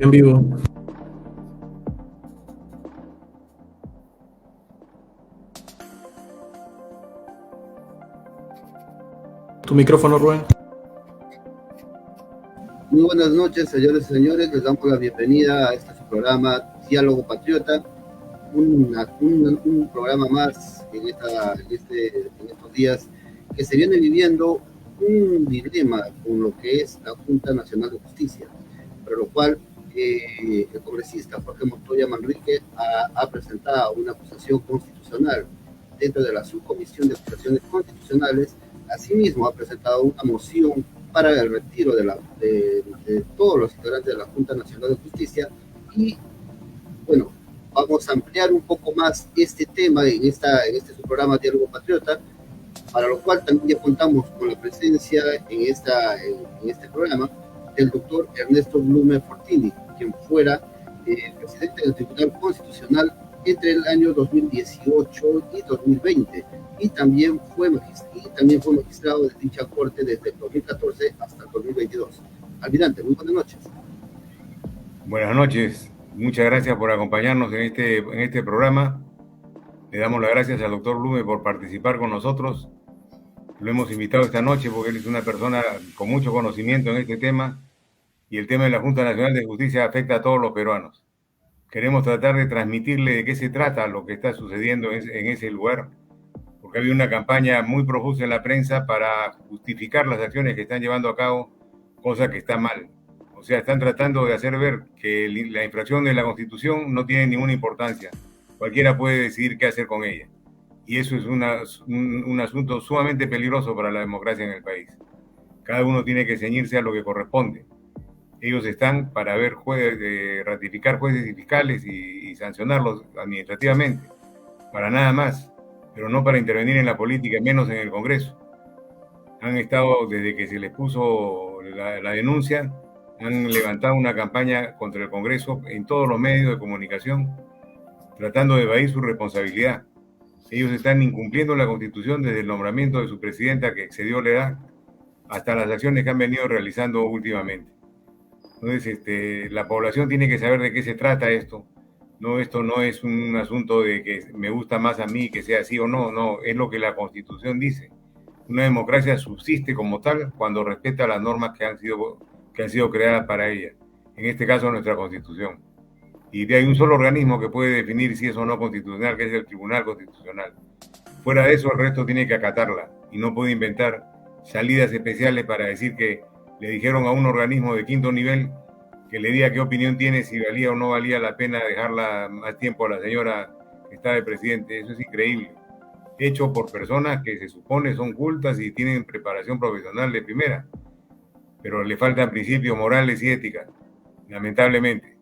En vivo. Tu micrófono, Rubén. Muy buenas noches, señores y señores. Les damos la bienvenida a este su programa Diálogo Patriota, un programa más en estos días que se viene viviendo un dilema con lo que es la Junta Nacional de Justicia, para lo cual el congresista Jorge Montoya Manrique ha presentado una acusación constitucional dentro de la subcomisión de acusaciones constitucionales. Asimismo, ha presentado una moción para el retiro de todos los integrantes de la Junta Nacional de Justicia. Y bueno, vamos a ampliar un poco más este tema en este su programa Diálogo Patriota, para lo cual también ya contamos con la presencia en este programa del doctor Ernesto Blume Fortini, quien fuera presidente del Tribunal Constitucional entre el año 2018 y 2020, y también fue magistrado de dicha corte desde el 2014 hasta el 2022. Almirante, muy buenas noches. Buenas noches, muchas gracias por acompañarnos en este programa. Le damos las gracias al doctor Blume por participar con nosotros. Lo hemos invitado esta noche porque él es una persona con mucho conocimiento en este tema, y el tema de la Junta Nacional de Justicia afecta a todos los peruanos. Queremos tratar de transmitirle de qué se trata lo que está sucediendo en ese lugar, porque había una campaña muy profusa en la prensa para justificar las acciones que están llevando a cabo, cosa que está mal. O sea, están tratando de hacer ver que la infracción de la Constitución no tiene ninguna importancia. Cualquiera puede decidir qué hacer con ella. Y eso es un asunto sumamente peligroso para la democracia en el país. Cada uno tiene que ceñirse a lo que corresponde. Ellos están para ratificar jueces y fiscales y sancionarlos administrativamente, para nada más, pero no para intervenir en la política, menos en el Congreso. Han estado, desde que se les puso la denuncia, han levantado una campaña contra el Congreso en todos los medios de comunicación, tratando de evadir su responsabilidad. Ellos están incumpliendo la Constitución desde el nombramiento de su presidenta, que excedió la edad, hasta las acciones que han venido realizando últimamente. Entonces, la población tiene que saber de qué se trata esto. No, esto no es un asunto de que me gusta más a mí que sea así o no, no, es lo que la Constitución dice. Una democracia subsiste como tal cuando respeta las normas que han sido creadas para ella, en este caso nuestra Constitución. Y hay un solo organismo que puede definir si es o no constitucional, que es el Tribunal Constitucional. Fuera de eso, el resto tiene que acatarla y no puede inventar salidas especiales para decir que le dijeron a un organismo de quinto nivel que le diga qué opinión tiene, si valía o no valía la pena dejarla más tiempo a la señora que está de presidente. Eso es increíble. Hecho por personas que se supone son cultas y tienen preparación profesional de primera, pero le faltan principios morales y ética, lamentablemente.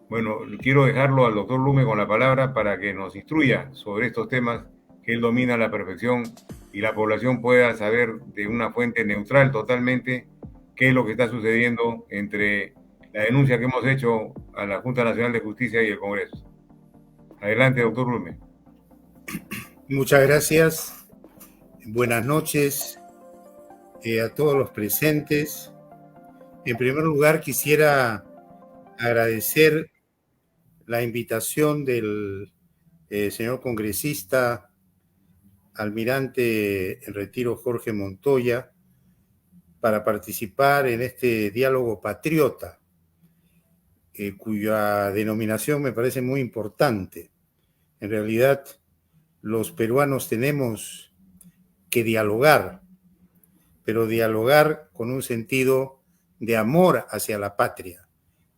Bueno, quiero dejarlo al doctor Blume con la palabra para que nos instruya sobre estos temas que él domina a la perfección y la población pueda saber de una fuente neutral totalmente qué es lo que está sucediendo entre la denuncia que hemos hecho a la Junta Nacional de Justicia y el Congreso. Adelante, doctor Blume. Muchas gracias. Buenas noches a todos los presentes. En primer lugar, quisiera agradecer la invitación del señor congresista almirante en retiro Jorge Montoya para participar en este diálogo patriota, cuya denominación me parece muy importante. En realidad, los peruanos tenemos que dialogar, pero dialogar con un sentido de amor hacia la patria,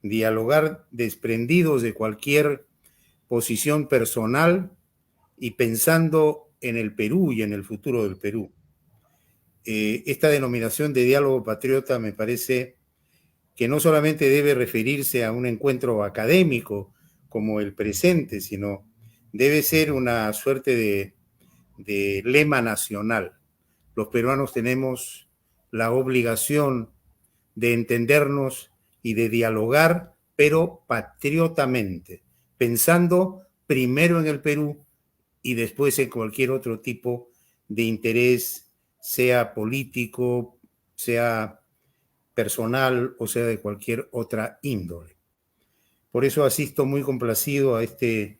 dialogar desprendidos de cualquier posición personal y pensando en el Perú y en el futuro del Perú. Esta denominación de diálogo patriota me parece que no solamente debe referirse a un encuentro académico como el presente, sino debe ser una suerte de lema nacional. Los peruanos tenemos la obligación de entendernos y de dialogar, pero patriotamente, pensando primero en el Perú y después en cualquier otro tipo de interés, sea político, sea personal o sea de cualquier otra índole. Por eso asisto muy complacido a este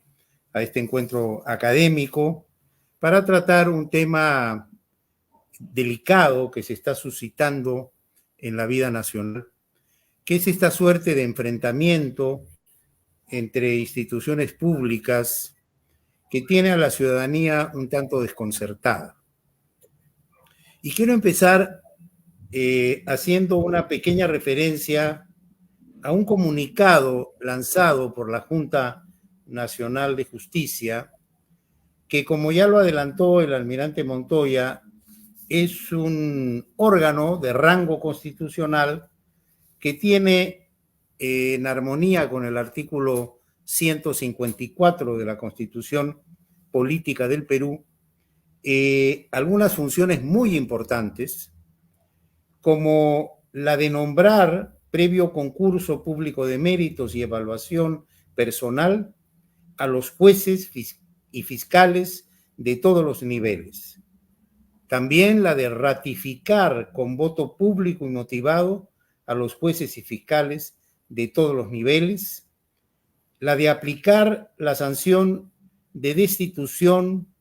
encuentro académico para tratar un tema delicado que se está suscitando en la vida nacional, que es esta suerte de enfrentamiento entre instituciones públicas que tiene a la ciudadanía un tanto desconcertada. Y quiero empezar haciendo una pequeña referencia a un comunicado lanzado por la Junta Nacional de Justicia, que, como ya lo adelantó el almirante Montoya, es un órgano de rango constitucional que tiene, en armonía con el artículo 154 de la Constitución Política del Perú, algunas funciones muy importantes, como la de nombrar, previo concurso público de méritos y evaluación personal, a los jueces y fiscales de todos los niveles. También la de ratificar con voto público y motivado a los jueces y fiscales de todos los niveles. La de aplicar la sanción de destitución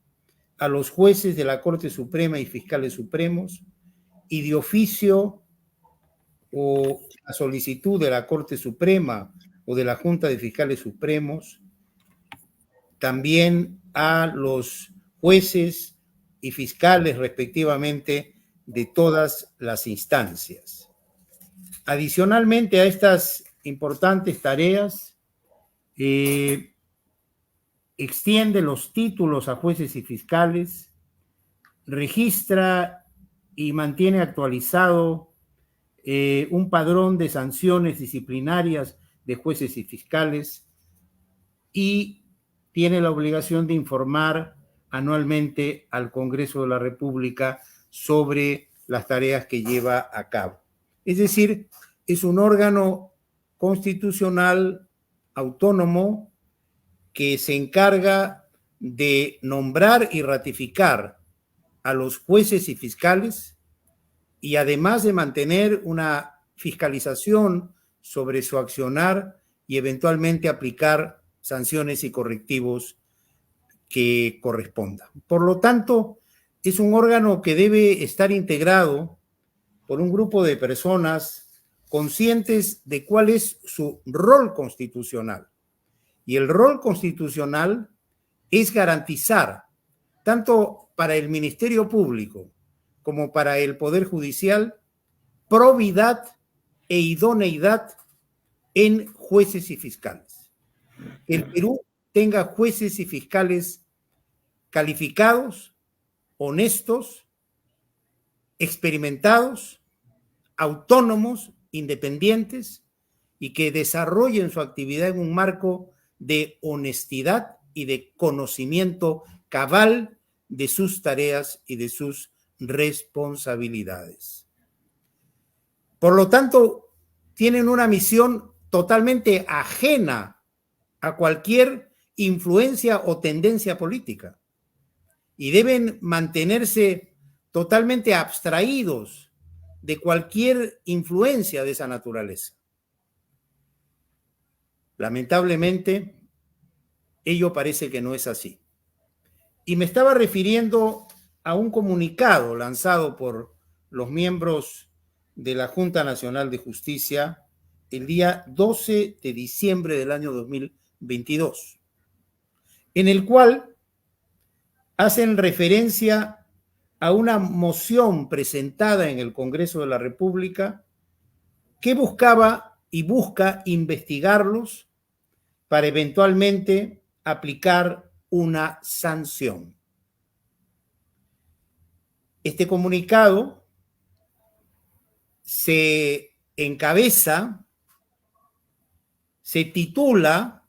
a los jueces de la Corte Suprema y fiscales supremos, y de oficio o a solicitud de la Corte Suprema o de la Junta de Fiscales Supremos, también a los jueces y fiscales respectivamente de todas las instancias. Adicionalmente a estas importantes tareas, extiende los títulos a jueces y fiscales, registra y mantiene actualizado un padrón de sanciones disciplinarias de jueces y fiscales, y tiene la obligación de informar anualmente al Congreso de la República sobre las tareas que lleva a cabo. Es decir, es un órgano constitucional autónomo que se encarga de nombrar y ratificar a los jueces y fiscales, y además de mantener una fiscalización sobre su accionar y eventualmente aplicar sanciones y correctivos que correspondan. Por lo tanto, es un órgano que debe estar integrado por un grupo de personas conscientes de cuál es su rol constitucional. Y el rol constitucional es garantizar, tanto para el Ministerio Público como para el Poder Judicial, probidad e idoneidad en jueces y fiscales. Que el Perú tenga jueces y fiscales calificados, honestos, experimentados, autónomos, independientes, y que desarrollen su actividad en un marco de honestidad y de conocimiento cabal de sus tareas y de sus responsabilidades. Por lo tanto, tienen una misión totalmente ajena a cualquier influencia o tendencia política, y deben mantenerse totalmente abstraídos de cualquier influencia de esa naturaleza. Lamentablemente, ello parece que no es así. Y me estaba refiriendo a un comunicado lanzado por los miembros de la Junta Nacional de Justicia el día 12 de diciembre del año 2022, en el cual hacen referencia a una moción presentada en el Congreso de la República que buscaba y busca investigarlos para eventualmente aplicar una sanción. Este comunicado se encabeza, se titula,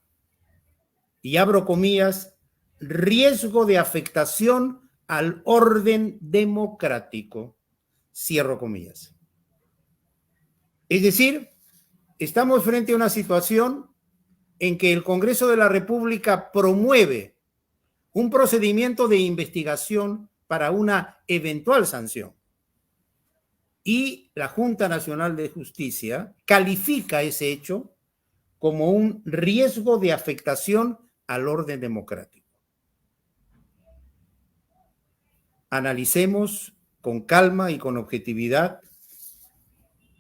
y abro comillas, riesgo de afectación al orden democrático, cierro comillas. Es decir, estamos frente a una situación en que el Congreso de la República promueve un procedimiento de investigación para una eventual sanción, y la Junta Nacional de Justicia califica ese hecho como un riesgo de afectación al orden democrático. Analicemos con calma y con objetividad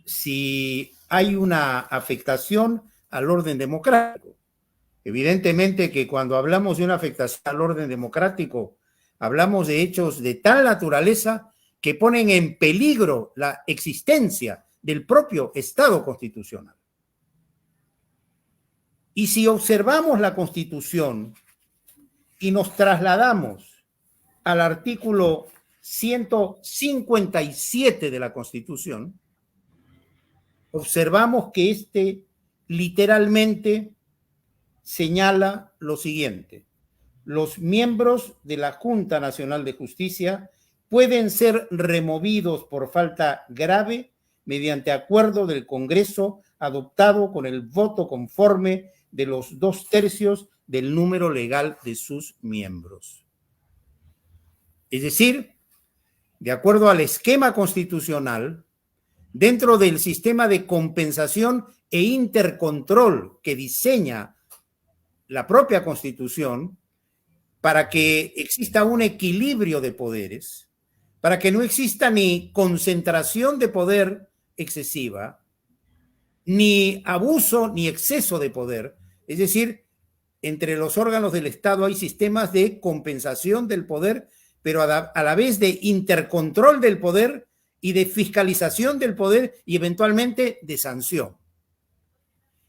si hay una afectación al orden democrático. Evidentemente que cuando hablamos de una afectación al orden democrático, hablamos de hechos de tal naturaleza que ponen en peligro la existencia del propio Estado constitucional. Y si observamos la Constitución y nos trasladamos al artículo 157 de la Constitución, observamos que este literalmente señala lo siguiente: los miembros de la Junta Nacional de Justicia pueden ser removidos por falta grave mediante acuerdo del Congreso adoptado con el voto conforme de los 2/3 del número legal de sus miembros. Es decir, de acuerdo al esquema constitucional, dentro del sistema de compensación e intercontrol que diseña la propia Constitución, para que exista un equilibrio de poderes, para que no exista ni concentración de poder excesiva, ni abuso ni exceso de poder. Es decir, entre los órganos del Estado hay sistemas de compensación del poder, pero a la vez de intercontrol del poder y de fiscalización del poder y eventualmente de sanción.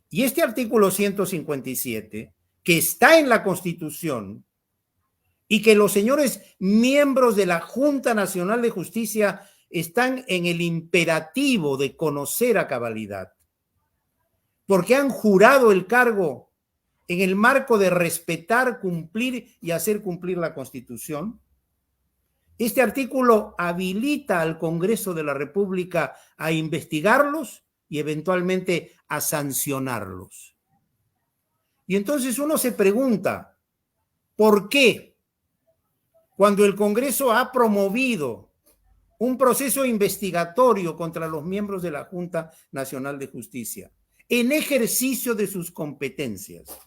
Y este artículo 157, que está en la Constitución y que los señores miembros de la Junta Nacional de Justicia están en el imperativo de conocer a cabalidad, porque han jurado el cargo en el marco de respetar, cumplir y hacer cumplir la Constitución. Este artículo habilita al Congreso de la República a investigarlos y eventualmente a sancionarlos. Y entonces uno se pregunta, ¿por qué cuando el Congreso ha promovido un proceso investigatorio contra los miembros de la Junta Nacional de Justicia, en ejercicio de sus competencias,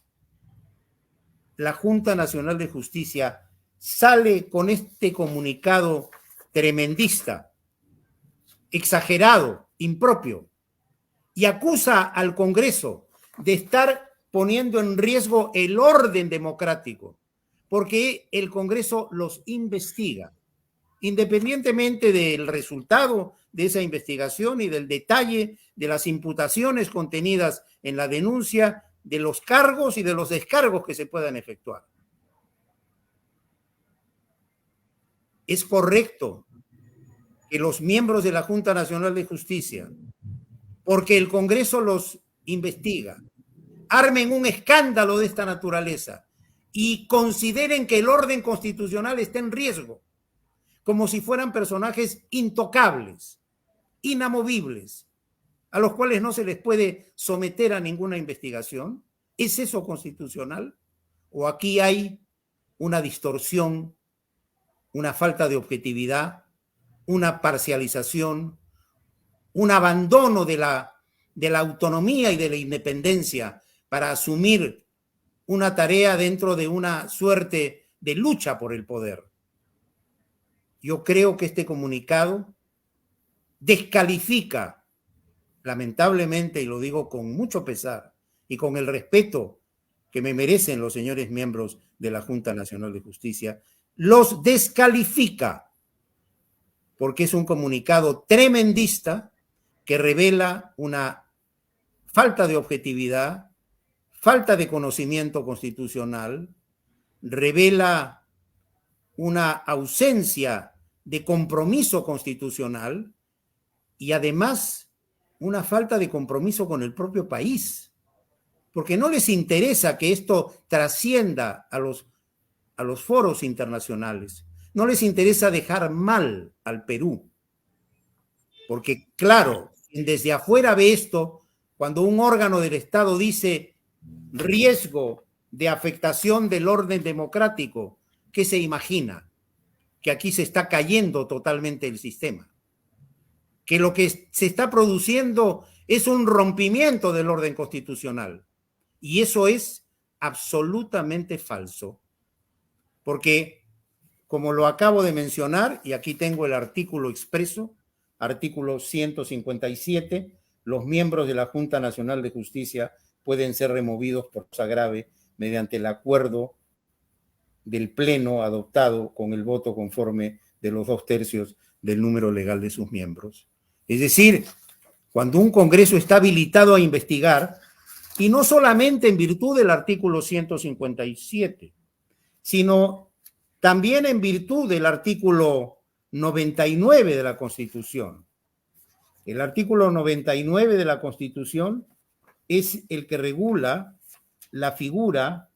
la Junta Nacional de Justicia sale con este comunicado tremendista, exagerado, impropio, y acusa al Congreso de estar poniendo en riesgo el orden democrático, porque el Congreso los investiga, independientemente del resultado de esa investigación y del detalle de las imputaciones contenidas en la denuncia, de los cargos y de los descargos que se puedan efectuar. Es correcto que los miembros de la Junta Nacional de Justicia, porque el Congreso los investiga, armen un escándalo de esta naturaleza y consideren que el orden constitucional está en riesgo, como si fueran personajes intocables, inamovibles, a los cuales no se les puede someter a ninguna investigación. ¿Es eso constitucional? ¿O aquí hay una distorsión, una falta de objetividad, una parcialización, un abandono de la autonomía y de la independencia para asumir una tarea dentro de una suerte de lucha por el poder? Yo creo que este comunicado descalifica, lamentablemente, y lo digo con mucho pesar y con el respeto que me merecen los señores miembros de la Junta Nacional de Justicia, los descalifica, porque es un comunicado tremendista que revela una falta de objetividad, falta de conocimiento constitucional, revela una ausencia de compromiso constitucional y además una falta de compromiso con el propio país, porque no les interesa que esto trascienda a los foros internacionales, no les interesa dejar mal al Perú, porque claro, desde afuera ve esto, cuando un órgano del Estado dice riesgo de afectación del orden democrático, ¿qué se imagina? Que aquí se está cayendo totalmente el sistema, que lo que se está produciendo es un rompimiento del orden constitucional, Y eso es absolutamente falso, porque, como lo acabo de mencionar, y aquí tengo el artículo expreso, artículo 157, los miembros de la Junta Nacional de Justicia pueden ser removidos por causa grave mediante el acuerdo del Pleno adoptado con el voto conforme de los 2/3 del número legal de sus miembros. Es decir, cuando un Congreso está habilitado a investigar, y no solamente en virtud del artículo 157, sino también en virtud del artículo 99 de la Constitución. El artículo 99 de la Constitución es el que regula la figura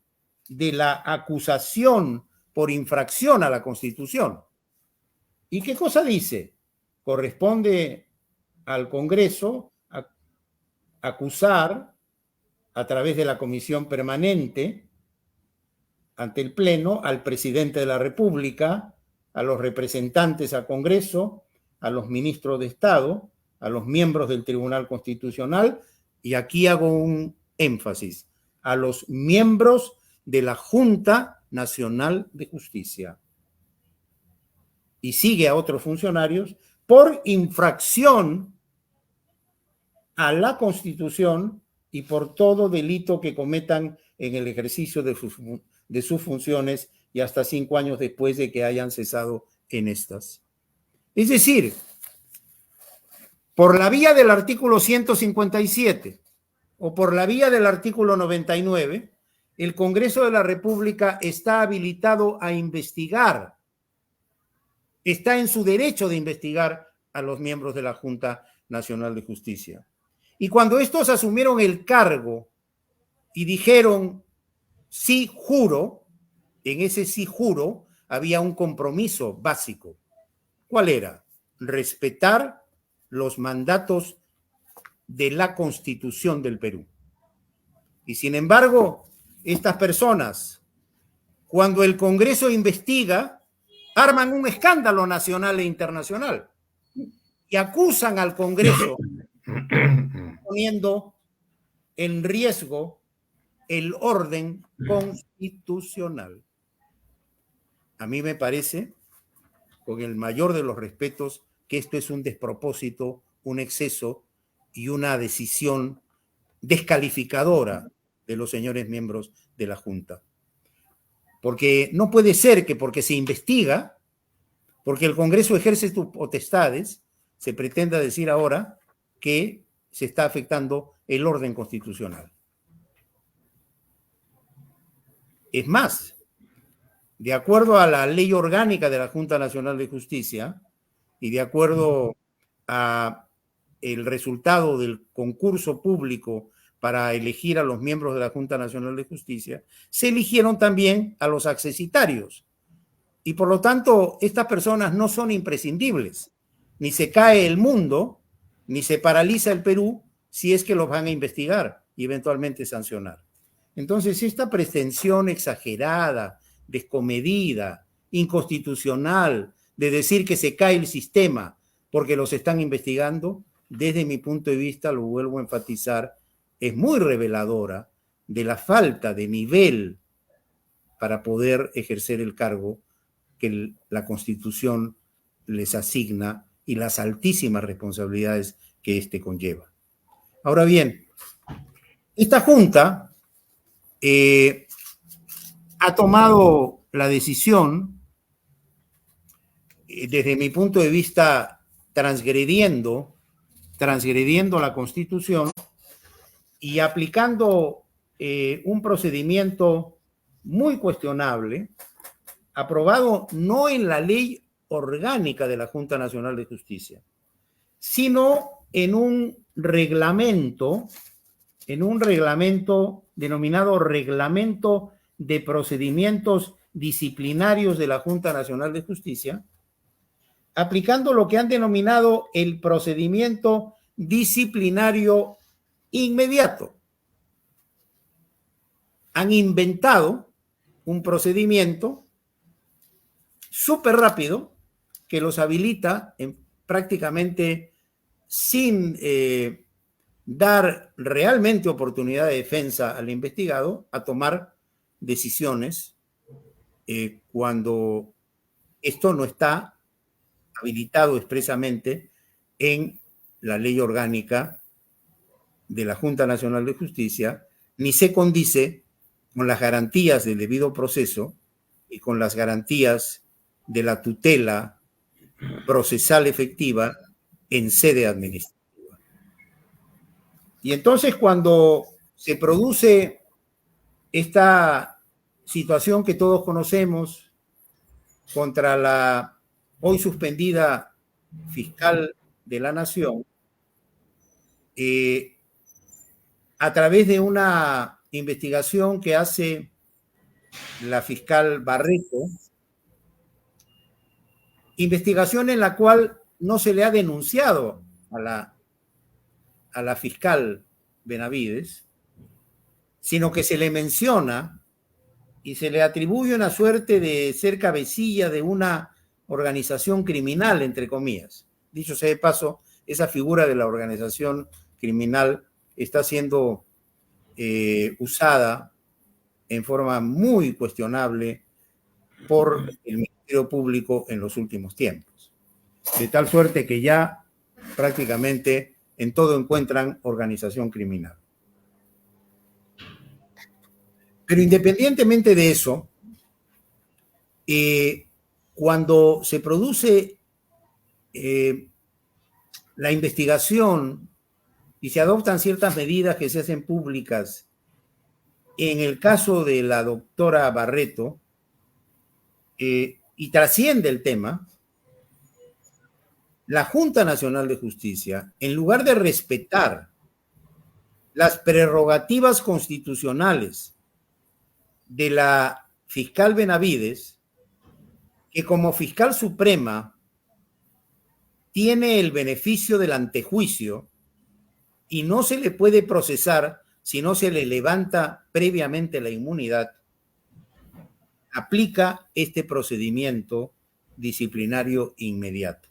de la acusación por infracción a la Constitución. ¿Y qué cosa dice? Corresponde al Congreso acusar a través de la comisión permanente ante el Pleno al presidente de la República, a los representantes al Congreso, a los ministros de Estado, a los miembros del Tribunal Constitucional, y aquí hago un énfasis, a los miembros de la Junta Nacional de Justicia. Y sigue a otros funcionarios por infracción a la Constitución y por todo delito que cometan en el ejercicio de sus funciones y hasta 5 años después de que hayan cesado en estas. Es decir, por la vía del artículo 157 o por la vía del artículo 99, el Congreso de la República está habilitado a investigar, está en su derecho de investigar a los miembros de la Junta Nacional de Justicia. Y cuando estos asumieron el cargo y dijeron, sí juro, en ese sí juro había un compromiso básico. ¿Cuál era? Respetar los mandatos de la Constitución del Perú. Y sin embargo, estas personas, cuando el Congreso investiga, arman un escándalo nacional e internacional y acusan al Congreso poniendo en riesgo el orden constitucional. A mí me parece, con el mayor de los respetos, que esto es un despropósito, un exceso y una decisión descalificadora de los señores miembros de la Junta. Porque no puede ser que porque se investiga, porque el Congreso ejerce sus potestades, se pretenda decir ahora que se está afectando el orden constitucional. Es más, de acuerdo a la ley orgánica de la Junta Nacional de Justicia y de acuerdo a el resultado del concurso público para elegir a los miembros de la Junta Nacional de Justicia, se eligieron también a los accesitarios. Y por lo tanto, estas personas no son imprescindibles. Ni se cae el mundo, ni se paraliza el Perú si es que los van a investigar y eventualmente sancionar. Entonces, esta pretensión exagerada, descomedida, inconstitucional, de decir que se cae el sistema porque los están investigando, desde mi punto de vista, lo vuelvo a enfatizar, es muy reveladora de la falta de nivel para poder ejercer el cargo que la Constitución les asigna y las altísimas responsabilidades que éste conlleva. Ahora bien, esta Junta ha tomado la decisión, desde mi punto de vista, transgrediendo la Constitución y aplicando un procedimiento muy cuestionable, aprobado no en la ley orgánica de la Junta Nacional de Justicia, sino en un reglamento denominado Reglamento de Procedimientos Disciplinarios de la Junta Nacional de Justicia, aplicando lo que han denominado el procedimiento disciplinario inmediato. Han inventado un procedimiento súper rápido que los habilita prácticamente sin dar realmente oportunidad de defensa al investigado a tomar decisiones cuando esto no está habilitado expresamente en la ley orgánica de la Junta Nacional de Justicia, ni se condice con las garantías del debido proceso y con las garantías de la tutela procesal efectiva en sede administrativa. Y entonces, cuando se produce esta situación que todos conocemos contra la hoy suspendida fiscal de la Nación, a través de una investigación que hace la fiscal Barreto, investigación en la cual no se le ha denunciado a la fiscal Benavides, sino que se le menciona y se le atribuye una suerte de ser cabecilla de una organización criminal, entre comillas. Dicho sea de paso, esa figura de la organización criminal está siendo usada en forma muy cuestionable por el Ministerio Público en los últimos tiempos. De tal suerte que ya prácticamente en todo encuentran organización criminal. Pero independientemente de eso, cuando se produce la investigación y se adoptan ciertas medidas que se hacen públicas, en el caso de la doctora Barreto, y trasciende el tema, la Junta Nacional de Justicia, en lugar de respetar las prerrogativas constitucionales de la fiscal Benavides, que como fiscal suprema tiene el beneficio del antejuicio y no se le puede procesar si no se le levanta previamente la inmunidad, aplica este procedimiento disciplinario inmediato.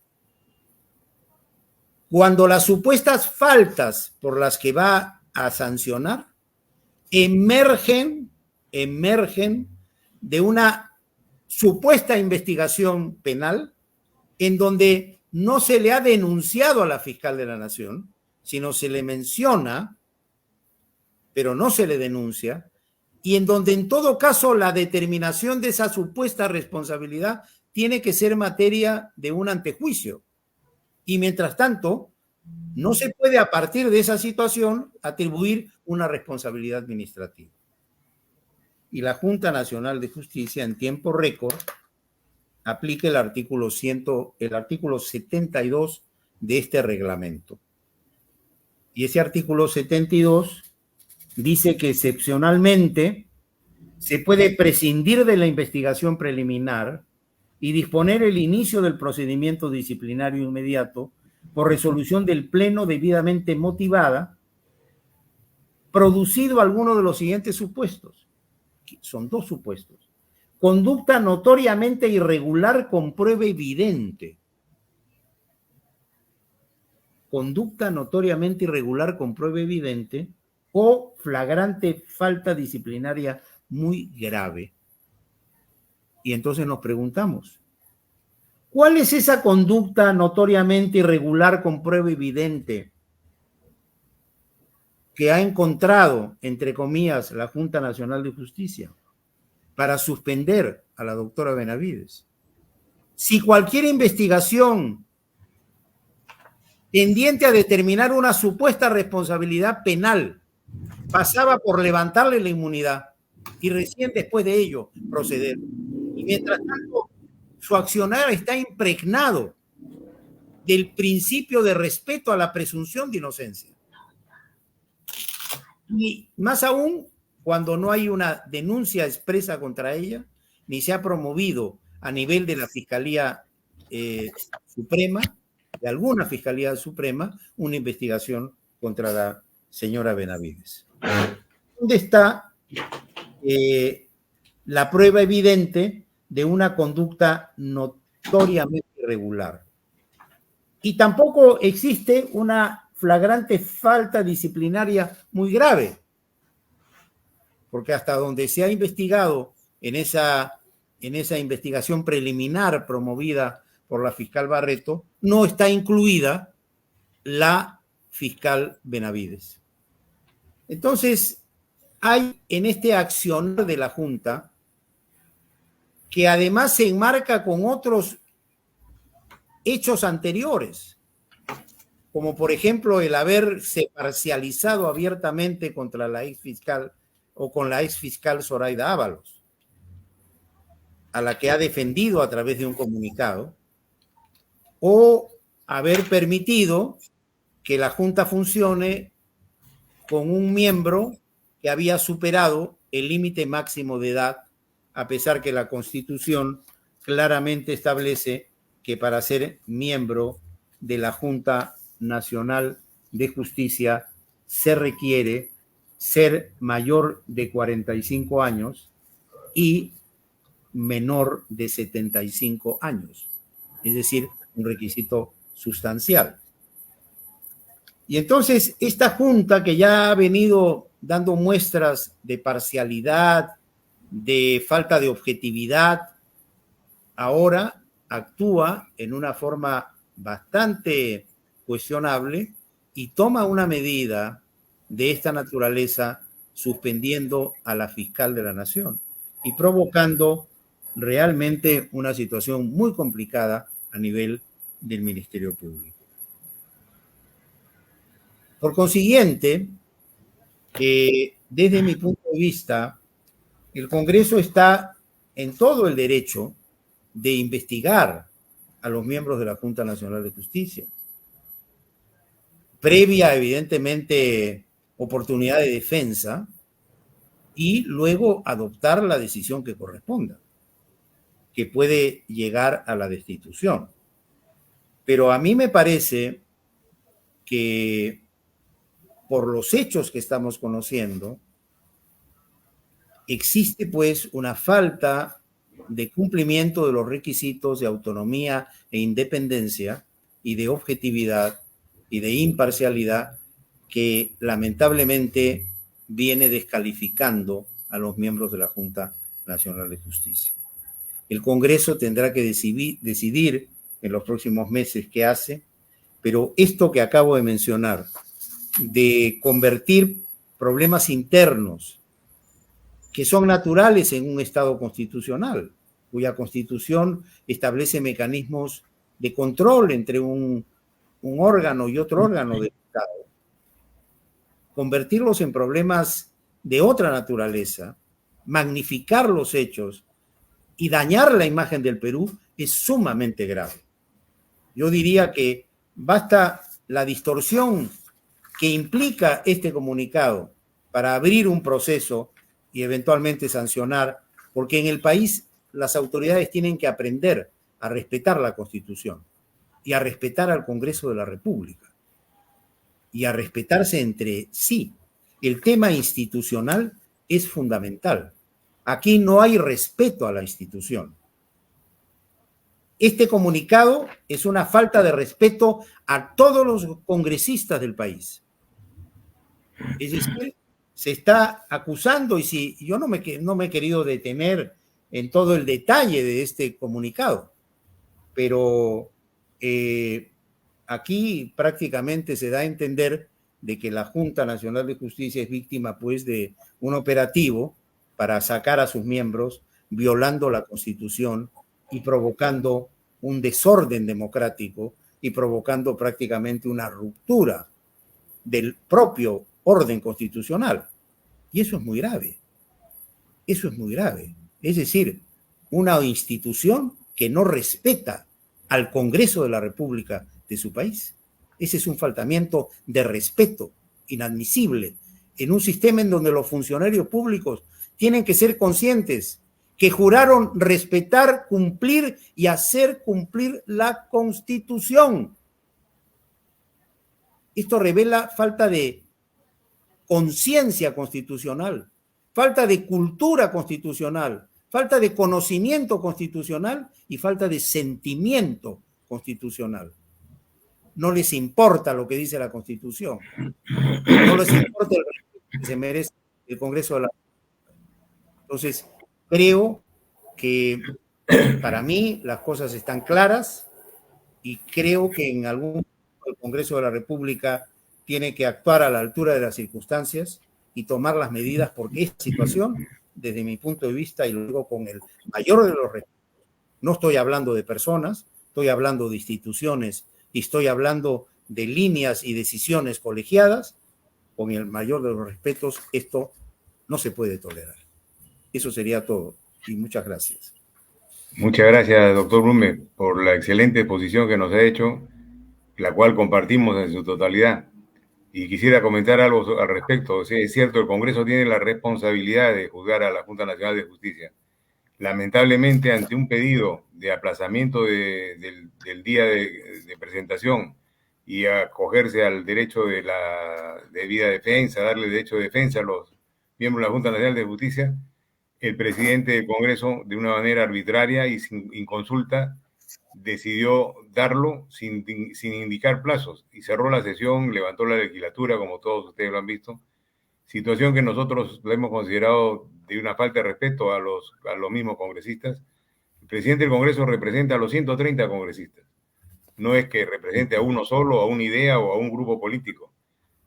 Cuando las supuestas faltas por las que va a sancionar emergen de una supuesta investigación penal en donde no se le ha denunciado a la fiscal de la Nación, sino se le menciona, pero no se le denuncia, y en donde en todo caso la determinación de esa supuesta responsabilidad tiene que ser materia de un antejuicio. Y mientras tanto, no se puede a partir de esa situación atribuir una responsabilidad administrativa. Y la Junta Nacional de Justicia en tiempo récord aplica el artículo 72 de este reglamento. Y ese artículo 72 dice que excepcionalmente se puede prescindir de la investigación preliminar y disponer el inicio del procedimiento disciplinario inmediato por resolución del Pleno debidamente motivada, producido alguno de los siguientes supuestos. Son dos supuestos. Conducta notoriamente irregular con prueba evidente. Conducta notoriamente irregular con prueba evidente o flagrante falta disciplinaria muy grave. Y entonces nos preguntamos, ¿cuál es esa conducta notoriamente irregular con prueba evidente que ha encontrado, entre comillas, la Junta Nacional de Justicia para suspender a la doctora Benavides? Si cualquier investigación tendiente a determinar una supuesta responsabilidad penal pasaba por levantarle la inmunidad y recién después de ello proceder. Y mientras tanto, su accionar está impregnado del principio de respeto a la presunción de inocencia. Y más aún cuando no hay una denuncia expresa contra ella, ni se ha promovido a nivel de la Fiscalía Suprema, de alguna Fiscalía Suprema, una investigación contra la señora Benavides. ¿Dónde está la prueba evidente de una conducta notoriamente irregular? Y tampoco existe una flagrante falta disciplinaria muy grave, porque hasta donde se ha investigado en esa investigación preliminar promovida por la fiscal Barreto, no está incluida la fiscal Benavides. Entonces, hay en este accionar de la Junta, que además se enmarca con otros hechos anteriores, como por ejemplo el haberse parcializado abiertamente contra la exfiscal o con la exfiscal Zoraida Ábalos, a la que ha defendido a través de un comunicado, o haber permitido que la Junta funcione con un miembro que había superado el límite máximo de edad, a pesar que la Constitución claramente establece que para ser miembro de la Junta Nacional de Justicia se requiere ser mayor de 45 años y menor de 75 años, es decir, un requisito sustancial. Y entonces esta Junta, que ya ha venido dando muestras de parcialidad, de falta de objetividad, ahora actúa en una forma bastante cuestionable y toma una medida de esta naturaleza suspendiendo a la fiscal de la Nación y provocando realmente una situación muy complicada a nivel del Ministerio Público. Por consiguiente, desde mi punto de vista, el Congreso está en todo el derecho de investigar a los miembros de la Junta Nacional de Justicia, previa, evidentemente, oportunidad de defensa, y luego adoptar la decisión que corresponda, que puede llegar a la destitución. Pero a mí me parece que por los hechos que estamos conociendo, existe pues una falta de cumplimiento de los requisitos de autonomía e independencia y de objetividad y de imparcialidad que lamentablemente viene descalificando a los miembros de la Junta Nacional de Justicia. El Congreso tendrá que decidir en los próximos meses qué hace, pero esto que acabo de mencionar, de convertir problemas internos que son naturales en un Estado constitucional, cuya Constitución establece mecanismos de control entre un órgano y otro órgano del Estado, convertirlos en problemas de otra naturaleza, magnificar los hechos y dañar la imagen del Perú es sumamente grave. Yo diría que basta la distorsión que implica este comunicado para abrir un proceso y eventualmente sancionar, porque en el país las autoridades tienen que aprender a respetar la Constitución y a respetar al Congreso de la República y a respetarse entre sí. El tema institucional es fundamental. Aquí no hay respeto a la institución. Este comunicado es una falta de respeto a todos los congresistas del país. Es decir, se está acusando, y si yo no me he querido detener en todo el detalle de este comunicado, pero aquí prácticamente se da a entender de que la Junta Nacional de Justicia es víctima pues de un operativo para sacar a sus miembros, violando la Constitución y provocando un desorden democrático y provocando prácticamente una ruptura del propio orden constitucional. Y eso es muy grave. Eso es muy grave. Es decir, una institución que no respeta al Congreso de la República de su país. Ese es un faltamiento de respeto inadmisible en un sistema en donde los funcionarios públicos tienen que ser conscientes que juraron respetar, cumplir y hacer cumplir la Constitución. Esto revela falta de conciencia constitucional, falta de cultura constitucional, falta de conocimiento constitucional y falta de sentimiento constitucional. no les importa lo que dice la Constitución, no les importa el respeto que se merece el Congreso de la República. Entonces, creo que para mí las cosas están claras y creo que en algún momento el Congreso de la República tiene que actuar a la altura de las circunstancias y tomar las medidas, porque esta situación, desde mi punto de vista, y lo digo con el mayor de los respetos, no estoy hablando de personas, estoy hablando de instituciones y estoy hablando de líneas y decisiones colegiadas, con el mayor de los respetos, esto no se puede tolerar. Eso sería todo y muchas gracias. Muchas gracias, doctor Blume, por la excelente exposición que nos ha hecho, la cual compartimos en su totalidad. Y quisiera comentar algo al respecto. Sí, es cierto, el Congreso tiene la responsabilidad de juzgar a la Junta Nacional de Justicia. Lamentablemente, ante un pedido de aplazamiento del día de presentación y acogerse al derecho de la debida defensa, darle derecho de defensa a los miembros de la Junta Nacional de Justicia, el presidente del Congreso, de una manera arbitraria y sin consulta, decidió darlo sin indicar plazos y cerró la sesión, levantó la legislatura, como todos ustedes lo han visto, situación que nosotros lo hemos considerado de una falta de respeto a los mismos congresistas. El presidente del Congreso representa a los 130 congresistas, no es que represente a uno solo, a una idea o a un grupo político,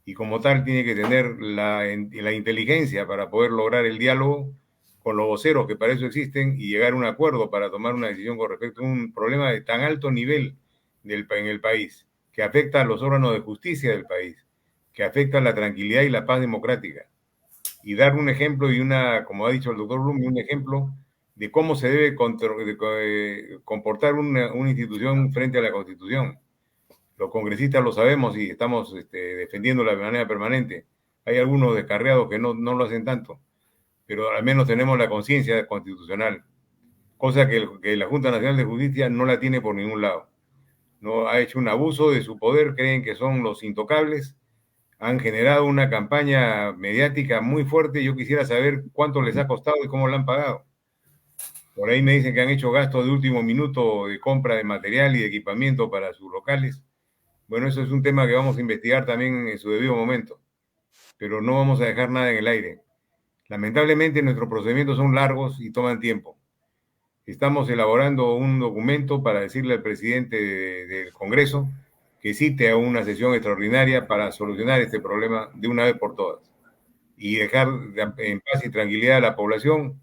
y como tal tiene que tener la inteligencia para poder lograr el diálogo con los voceros que para eso existen y llegar a un acuerdo para tomar una decisión con respecto a un problema de tan alto nivel en el país, que afecta a los órganos de justicia del país, que afecta a la tranquilidad y la paz democrática. Y dar un ejemplo y como ha dicho el doctor Blume, un ejemplo de cómo se debe comportar una institución frente a la Constitución. Los congresistas lo sabemos y estamos defendiéndola de manera permanente. Hay algunos descarriados que no lo hacen tanto, pero al menos tenemos la conciencia constitucional, cosa que la Junta Nacional de Justicia no la tiene por ningún lado. No ha hecho un abuso de su poder, creen que son los intocables, han generado una campaña mediática muy fuerte. Yo quisiera saber cuánto les ha costado y cómo la han pagado. Por ahí me dicen que han hecho gastos de último minuto de compra de material y de equipamiento para sus locales. Bueno, eso es un tema que vamos a investigar también en su debido momento, pero no vamos a dejar nada en el aire. Lamentablemente nuestros procedimientos son largos y toman tiempo. Estamos elaborando un documento para decirle al presidente del Congreso que cite a una sesión extraordinaria para solucionar este problema de una vez por todas y dejar en paz y tranquilidad a la población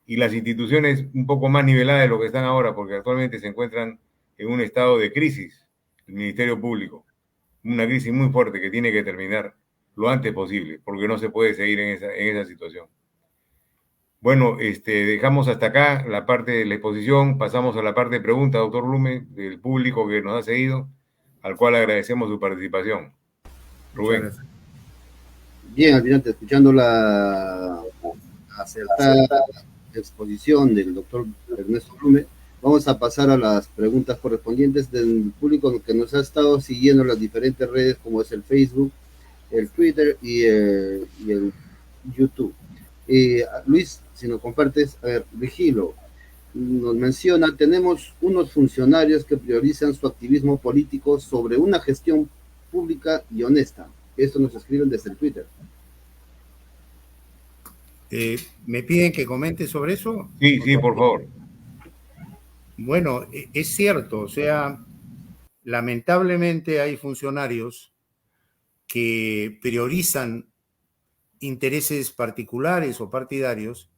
y las instituciones un poco más niveladas de lo que están ahora, porque actualmente se encuentran en un estado de crisis. El Ministerio Público, una crisis muy fuerte que tiene que terminar lo antes posible, porque no se puede seguir en esa situación. Bueno, dejamos hasta acá la parte de la exposición, pasamos a la parte de preguntas, doctor Blume, del público que nos ha seguido, al cual agradecemos su participación. Rubén. Bien, Almirante, escuchando la acertada exposición del doctor Ernesto Blume, vamos a pasar a las preguntas correspondientes del público que nos ha estado siguiendo en las diferentes redes, como es el Facebook, el Twitter y el YouTube. Luis, si nos compartes, a ver, Vigilo nos menciona, tenemos unos funcionarios que priorizan su activismo político sobre una gestión pública y honesta. Esto nos escriben desde el Twitter. ¿Me piden que comente sobre eso? Sí, por favor. Bueno, es cierto, o sea, lamentablemente hay funcionarios que priorizan intereses particulares o partidarios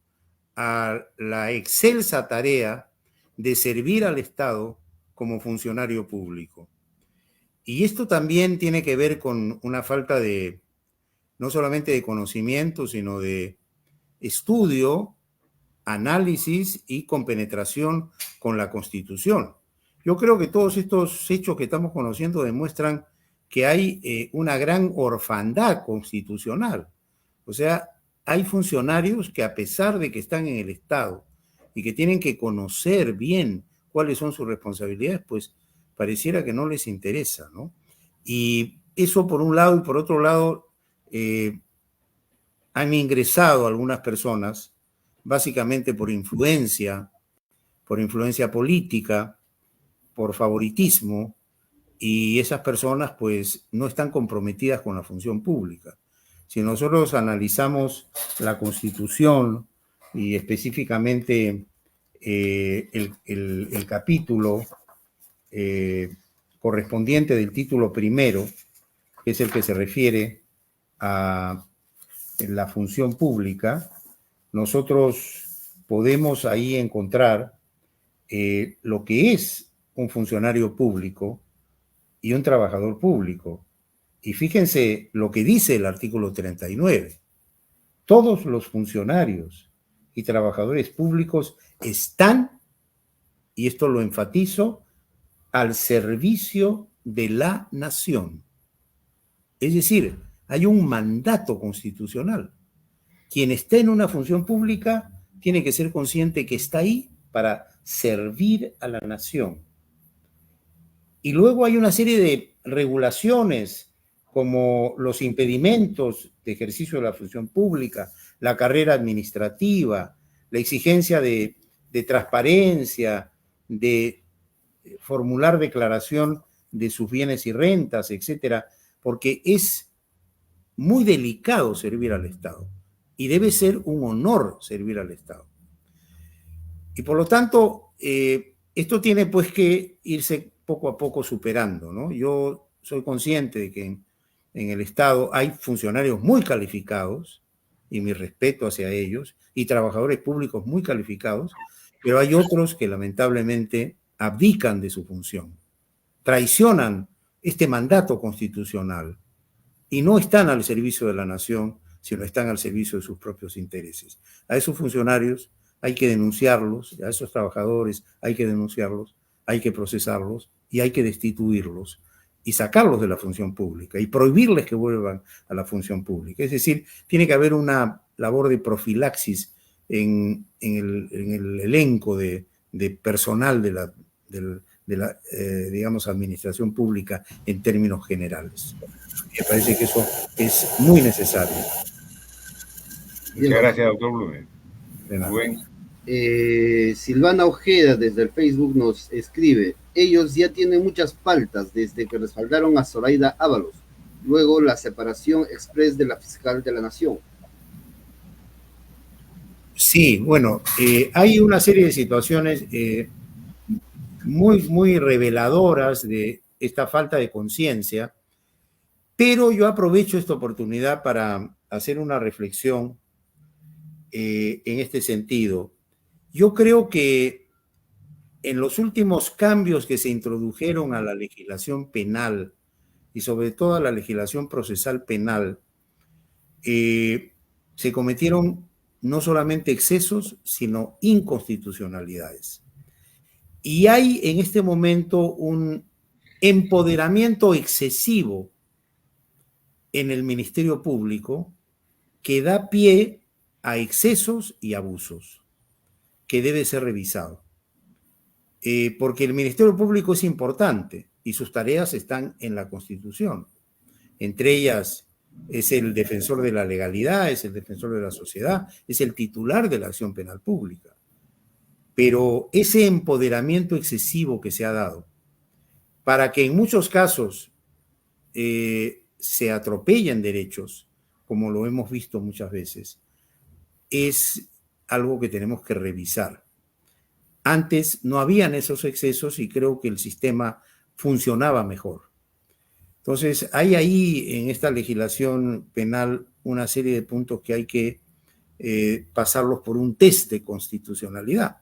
a la excelsa tarea de servir al Estado como funcionario público. Y esto también tiene que ver con una falta de, no solamente de conocimiento, sino de estudio, análisis y compenetración con la Constitución. Yo creo que todos estos hechos que estamos conociendo demuestran que hay una gran orfandad constitucional. O sea, hay funcionarios que a pesar de que están en el Estado y que tienen que conocer bien cuáles son sus responsabilidades, pues pareciera que no les interesa, ¿no? Y eso por un lado, y por otro lado, han ingresado algunas personas, básicamente por influencia política, por favoritismo, y esas personas pues no están comprometidas con la función pública. Si nosotros analizamos la Constitución y específicamente el capítulo correspondiente del título primero, que es el que se refiere a la función pública, nosotros podemos ahí encontrar lo que es un funcionario público y un trabajador público. Y fíjense lo que dice el artículo 39. Todos los funcionarios y trabajadores públicos están, y esto lo enfatizo, al servicio de la nación. Es decir, hay un mandato constitucional. Quien está en una función pública tiene que ser consciente que está ahí para servir a la nación. Y luego hay una serie de regulaciones como los impedimentos de ejercicio de la función pública, la carrera administrativa, la exigencia de transparencia, de formular declaración de sus bienes y rentas, etcétera, porque es muy delicado servir al Estado y debe ser un honor servir al Estado. Y por lo tanto, esto tiene pues que irse poco a poco superando, ¿no? Yo soy consciente de que en el Estado hay funcionarios muy calificados, y mi respeto hacia ellos, y trabajadores públicos muy calificados, pero hay otros que lamentablemente abdican de su función, traicionan este mandato constitucional y no están al servicio de la nación, sino están al servicio de sus propios intereses. A esos funcionarios hay que denunciarlos, a esos trabajadores hay que denunciarlos, hay que procesarlos y hay que destituirlos y sacarlos de la función pública y prohibirles que vuelvan a la función pública. Es decir, tiene que haber una labor de profilaxis en el elenco de personal de la digamos, administración pública en términos generales. Me parece que eso es muy necesario. Muchas gracias, doctor Blume. Buen. Silvana Ojeda desde el Facebook nos escribe: ellos ya tienen muchas faltas desde que respaldaron a Zoraida Ábalos, luego la separación express de la fiscal de la nación. Sí, bueno, hay una serie de situaciones muy reveladoras de esta falta de conciencia, pero yo aprovecho esta oportunidad para hacer una reflexión en este sentido. Yo creo que en los últimos cambios que se introdujeron a la legislación penal y sobre todo a la legislación procesal penal, se cometieron no solamente excesos, sino inconstitucionalidades. Y hay en este momento un empoderamiento excesivo en el Ministerio Público que da pie a excesos y abusos, que debe ser revisado. Porque el Ministerio Público es importante y sus tareas están en la Constitución. Entre ellas es el defensor de la legalidad, es el defensor de la sociedad, es el titular de la acción penal pública. Pero ese empoderamiento excesivo que se ha dado para que en muchos casos se atropellen derechos, como lo hemos visto muchas veces, es algo que tenemos que revisar. Antes no habían esos excesos y creo que el sistema funcionaba mejor. Entonces, hay ahí en esta legislación penal una serie de puntos que hay que pasarlos por un test de constitucionalidad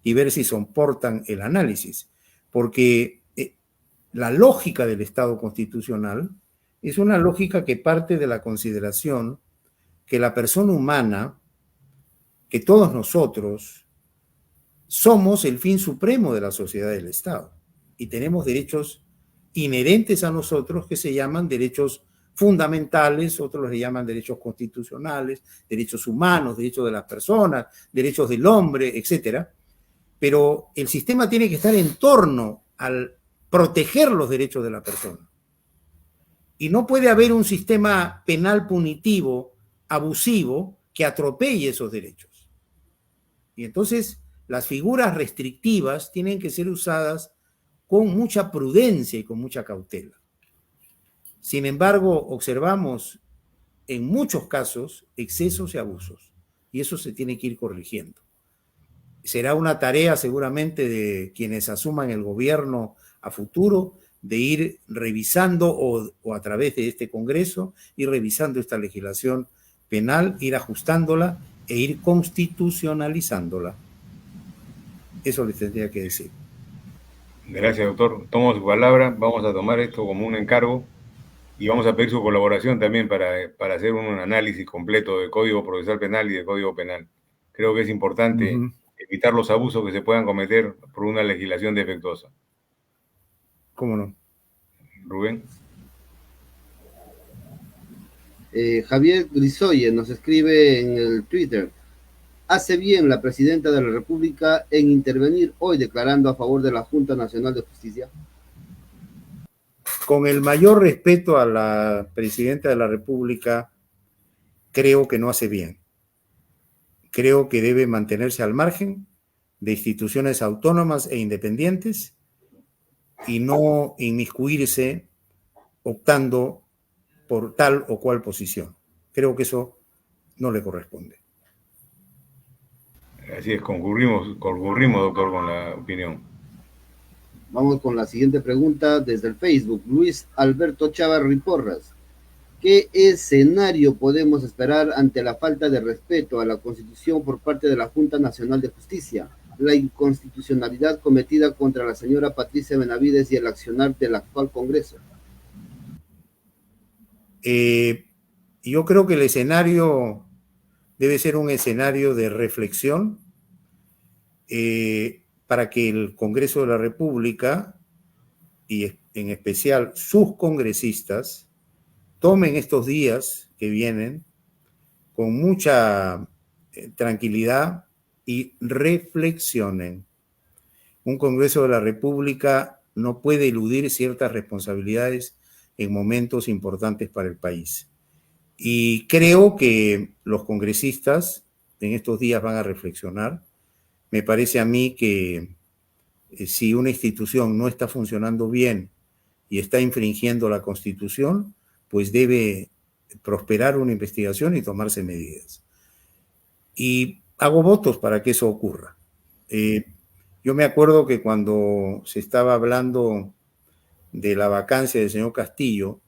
y ver si soportan el análisis, porque la lógica del Estado constitucional es una lógica que parte de la consideración que la persona humana, que todos nosotros, somos el fin supremo de la sociedad del Estado y tenemos derechos inherentes a nosotros que se llaman derechos fundamentales, otros le llaman derechos constitucionales, derechos humanos, derechos de las personas, derechos del hombre, etcétera. Pero el sistema tiene que estar en torno al proteger los derechos de la persona. Y no puede haber un sistema penal punitivo, abusivo, que atropelle esos derechos. Y entonces las figuras restrictivas tienen que ser usadas con mucha prudencia y con mucha cautela. Sin embargo, observamos en muchos casos excesos y abusos, y eso se tiene que ir corrigiendo. Será una tarea seguramente de quienes asuman el gobierno a futuro de ir revisando o a través de este Congreso, ir revisando esta legislación penal, ir ajustándola e ir constitucionalizándola. Eso les tendría que decir. Gracias, doctor. Tomo su palabra. Vamos a tomar esto como un encargo y vamos a pedir su colaboración también para hacer un análisis completo del Código Procesal Penal y del Código Penal. Creo que es importante evitar los abusos que se puedan cometer por una legislación defectuosa. ¿Cómo no? Rubén. Javier Grisoye nos escribe en el Twitter: hace bien la presidenta de la República en intervenir hoy declarando a favor de la Junta Nacional de Justicia. Con el mayor respeto a la presidenta de la República, creo que no hace bien. Creo que debe mantenerse al margen de instituciones autónomas e independientes y no inmiscuirse optando por tal o cual posición. Creo que eso no le corresponde. Así es, concurrimos, doctor, con la opinión. Vamos con la siguiente pregunta desde el Facebook. Luis Alberto Chávarri Porras: ¿qué escenario podemos esperar ante la falta de respeto a la Constitución por parte de la Junta Nacional de Justicia, la inconstitucionalidad cometida contra la señora Patricia Benavides y el accionar del actual Congreso? Yo creo que el escenario debe ser un escenario de reflexión para que el Congreso de la República y en especial sus congresistas tomen estos días que vienen con mucha tranquilidad y reflexionen. Un Congreso de la República no puede eludir ciertas responsabilidades en momentos importantes para el país. Y creo que los congresistas en estos días van a reflexionar. Me parece a mí que si una institución no está funcionando bien y está infringiendo la Constitución, pues debe prosperar una investigación y tomarse medidas. Y hago votos para que eso ocurra. Yo me acuerdo que cuando se estaba hablando de la vacancia del señor Castillo,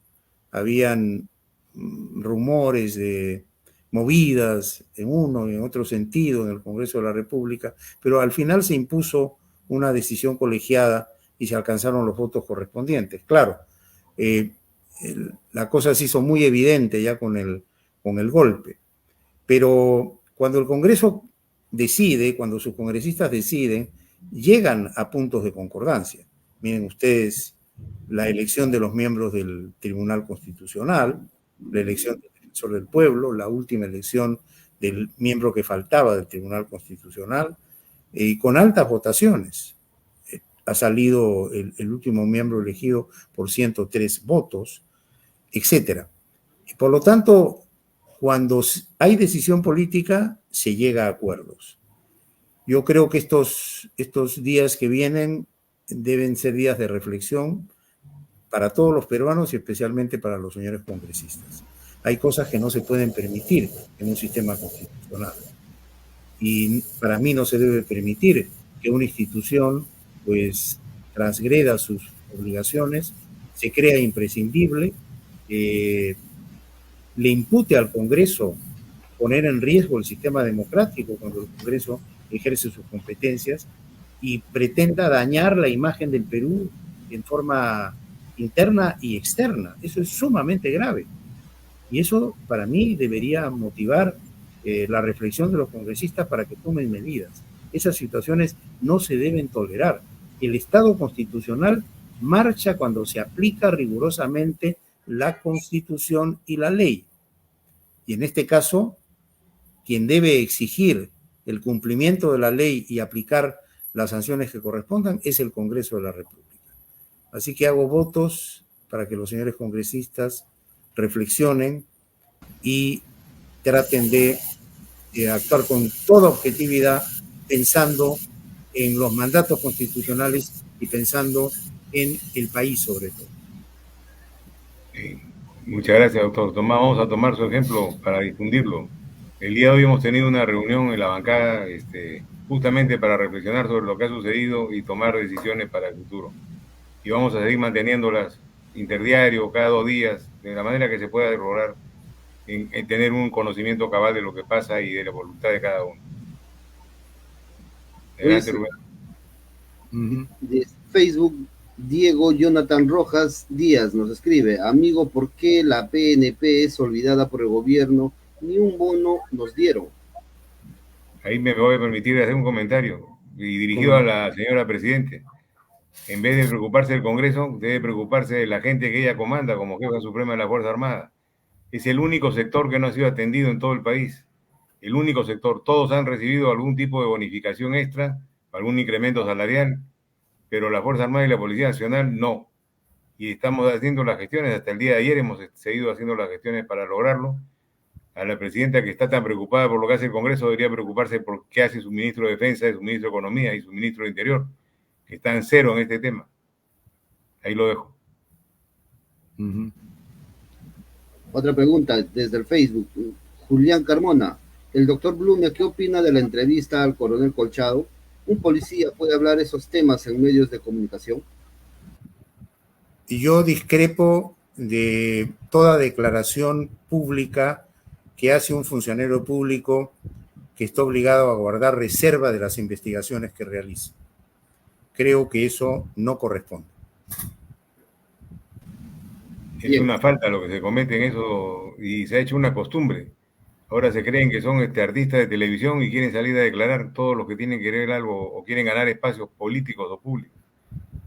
habían rumores de movidas en uno y en otro sentido en el Congreso de la República, pero al final se impuso una decisión colegiada y se alcanzaron los votos correspondientes. Claro, la cosa se hizo muy evidente ya con el golpe, pero cuando el Congreso decide, cuando sus congresistas deciden, llegan a puntos de concordancia. Miren ustedes la elección de los miembros del Tribunal Constitucional, la elección del Defensor del Pueblo, la última elección del miembro que faltaba del Tribunal Constitucional, y con altas votaciones. Ha salido el último miembro elegido por 103 votos, etc. Y por lo tanto, cuando hay decisión política, se llega a acuerdos. Yo creo que estos días que vienen deben ser días de reflexión para todos los peruanos y especialmente para los señores congresistas. Hay cosas que no se pueden permitir en un sistema constitucional. Y para mí no se debe permitir que una institución pues transgreda sus obligaciones, se crea imprescindible, le impute al Congreso poner en riesgo el sistema democrático cuando el Congreso ejerce sus competencias y pretenda dañar la imagen del Perú en forma interna y externa. Eso es sumamente grave. Y eso para mí debería motivar la reflexión de los congresistas para que tomen medidas. Esas situaciones no se deben tolerar. El Estado constitucional marcha cuando se aplica rigurosamente la Constitución y la ley. Y en este caso, quien debe exigir el cumplimiento de la ley y aplicar las sanciones que correspondan es el Congreso de la República. Así que hago votos para que los señores congresistas reflexionen y traten de actuar con toda objetividad, pensando en los mandatos constitucionales y pensando en el país sobre todo. Muchas gracias, doctor. Vamos a tomar su ejemplo para difundirlo. El día de hoy hemos tenido una reunión en la bancada justamente para reflexionar sobre lo que ha sucedido y tomar decisiones para el futuro. Y vamos a seguir manteniéndolas interdiario, cada 2 días, de la manera que se pueda lograr en tener un conocimiento cabal de lo que pasa y de la voluntad de cada uno. Adelante, Rubén. De Facebook, Diego Jonathan Rojas Díaz nos escribe: amigo, ¿por qué la PNP es olvidada por el gobierno? Ni un bono nos dieron. Ahí me voy a permitir hacer un comentario y dirigido a la señora Presidente. En vez de preocuparse del Congreso, debe preocuparse de la gente que ella comanda como jefa suprema de la Fuerza Armada. Es el único sector que no ha sido atendido en todo el país. El único sector. Todos han recibido algún tipo de bonificación extra, algún incremento salarial, pero la Fuerza Armada y la Policía Nacional no. Y estamos haciendo las gestiones. Hasta el día de ayer hemos seguido haciendo las gestiones para lograrlo. A la presidenta, que está tan preocupada por lo que hace el Congreso, debería preocuparse por qué hace su ministro de Defensa, su ministro de Economía y su ministro de Interior, que está en cero en este tema. Ahí lo dejo. Otra pregunta desde el Facebook. Julián Carmona: el doctor Blume, ¿qué opina de la entrevista al coronel Colchado? ¿Un policía puede hablar esos temas en medios de comunicación? Y yo discrepo de toda declaración pública que hace un funcionario público que está obligado a guardar reserva de las investigaciones que realiza. Creo que eso no corresponde. Es una falta lo que se comete en eso y se ha hecho una costumbre. Ahora se creen que son artistas de televisión y quieren salir a declarar todo lo que tienen que ver algo o quieren ganar espacios políticos o públicos.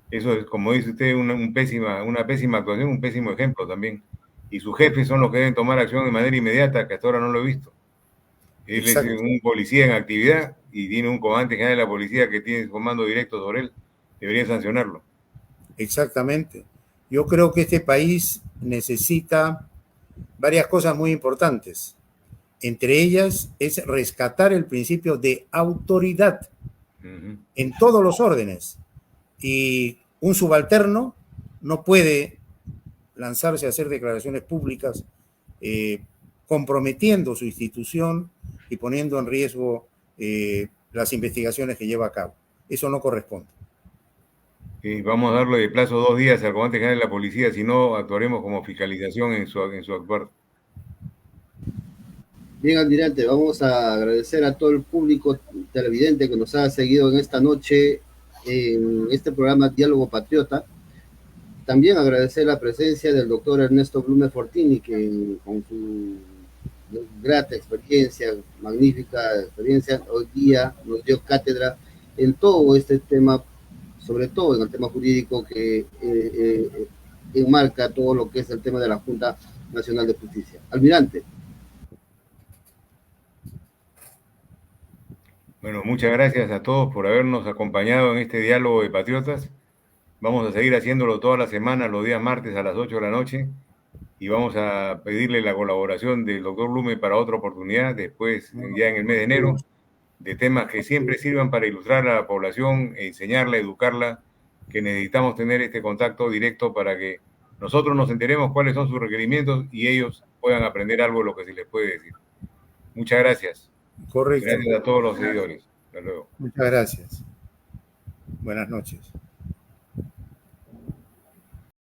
Eso es, como dice usted, una pésima actuación, un pésimo ejemplo también. Y sus jefes son los que deben tomar acción de manera inmediata, que hasta ahora no lo he visto. Él es un policía en actividad y tiene un comandante general de la policía que tiene comando directo sobre él. Debería sancionarlo. Exactamente. Yo creo que este país necesita varias cosas muy importantes. Entre ellas es rescatar el principio de autoridad en todos los órdenes. Y un subalterno no puede lanzarse a hacer declaraciones públicas comprometiendo su institución y poniendo en riesgo las investigaciones que lleva a cabo. Eso no corresponde. Vamos a darle de plazo 2 días al comandante general de la policía, si no actuaremos como fiscalización en su actuar. Bien, almirante, vamos a agradecer a todo el público televidente que nos ha seguido en esta noche en este programa Diálogo Patriota. También agradecer la presencia del doctor Ernesto Blume Fortini, que con su grata experiencia, magnífica experiencia, hoy día nos dio cátedra en todo este tema, sobre todo en el tema jurídico que enmarca todo lo que es el tema de la Junta Nacional de Justicia. Almirante. Bueno, muchas gracias a todos por habernos acompañado en este diálogo de patriotas. Vamos a seguir haciéndolo toda la semana, los días martes a las 8 de la noche, y vamos a pedirle la colaboración del doctor Blume para otra oportunidad, después, ya en el mes de enero, de temas que siempre sirvan para ilustrar a la población, enseñarla, educarla, que necesitamos tener este contacto directo para que nosotros nos enteremos cuáles son sus requerimientos y ellos puedan aprender algo de lo que se les puede decir. Muchas gracias. Correcto. Gracias a todos los seguidores. Hasta luego. Muchas gracias. Buenas noches.